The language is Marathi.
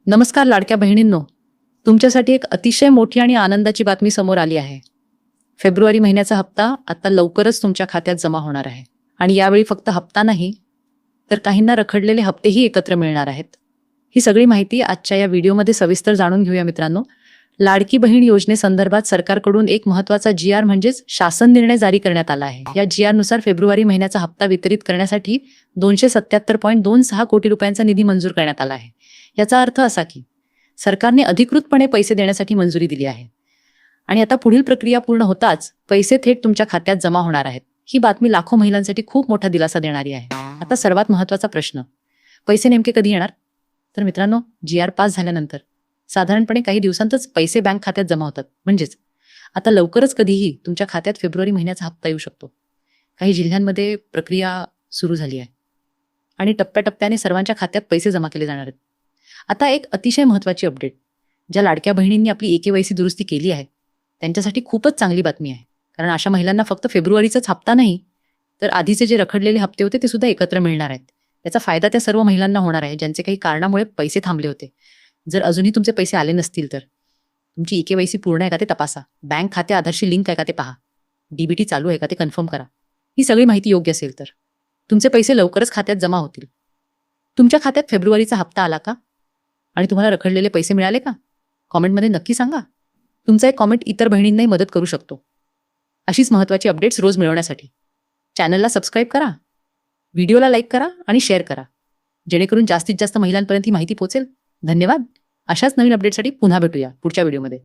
नमस्कार लाडक्या बहिणींनो, तुमच्यासाठी एक अतिशय मोठी आणि आनंदाची बातमी समोर आली आहे. फेब्रुवारी महिन्याचा हप्ता आता लवकरच तुमच्या खात्यात जमा होणार आहे. आणि यावेळी फक्त हप्ता नाही, तर काहींना रखडलेले हप्तेही एकत्र मिळणार आहेत. ही सगळी माहिती आजच्या या व्हिडिओमध्ये सविस्तर जाणून घेऊया मित्रांनो. लाडकी बहीण योजनेसंदर्भात सरकारकडून एक महत्त्वाचा GR म्हणजेच शासन निर्णय जारी करण्यात आला आहे. या GR नुसार फेब्रुवारी महिन्याचा हप्ता वितरित करण्यासाठी 277.26 कोटी रुपयांचा निधी मंजूर करण्यात आला आहे. याचा अर्थ असा की सरकारने अधिकृतपणे पैसे देण्यासाठी मंजुरी दिली आहे आणि आता पुढील प्रक्रिया पूर्ण होताच पैसे थेट तुमच्या खात्यात जमा होणार आहेत. ही बातमी लाखो महिलांसाठी खूप मोठा दिलासा देणारी आहे. आता सर्वात महत्त्वाचा प्रश्न, पैसे नेमके कधी येणार? तर मित्रांनो, GR पास झाल्यानंतर साधारणपणे काही दिवसांतच पैसे बँक खात्यात जमा होतात. म्हणजेच आता लवकरच कधीही तुमच्या खात्यात फेब्रुवारी महिन्याचा हप्ता येऊ शकतो. काही जिल्ह्यांमध्ये प्रक्रिया सुरू झाली आहे आणि टप्प्याटप्प्याने सर्वांच्या खात्यात पैसे जमा केले जाणार आहेत. आता एक अतिशय महत्त्वाची अपडेट, ज्या लाडक्या बहिणींनी आपली AKYC दुरुस्ती केली आहे त्यांच्यासाठी खूपच चांगली बातमी आहे. कारण अशा महिलांना फक्त फेब्रुवारीचाच हप्ता नाही, तर आधीचे जे रखडलेले हप्ते होते ते सुद्धा एकत्र मिळणार आहेत. त्याचा फायदा त्या सर्व महिलांना होणार आहे ज्यांचे काही कारणामुळे पैसे थांबले होते. जर अजूनही तुमचे पैसे आले नसतील तर तुमची AKYC पूर्ण आहे का ते तपासा. बँक खाते आधारशी लिंक आहे का ते पहा. DBT चालू आहे का ते कन्फर्म करा. ही सगळी माहिती योग्य असेल तर तुमचे पैसे लवकरच खात्यात जमा होतील. तुमच्या खात्यात फेब्रुवारीचा हप्ता आला का आणि तुम्हाला रखडलेले पैसे मिळाले का? कॉमेंटमध्ये नक्की सांगा. तुमचा एक कॉमेंट इतर बहिणींनाही मदत करू शकतो. अशीच महत्त्वाची अपडेट्स रोज मिळवण्यासाठी चॅनलला सबस्क्राईब करा, व्हिडिओला लाईक करा आणि शेअर करा, जेणेकरून जास्तीत जास्त महिलांपर्यंत ही माहिती पोहोचेल. धन्यवाद. अशाच नवीन अपडेटसाठी पुन्हा भेटूया पुढच्या व्हिडिओमध्ये.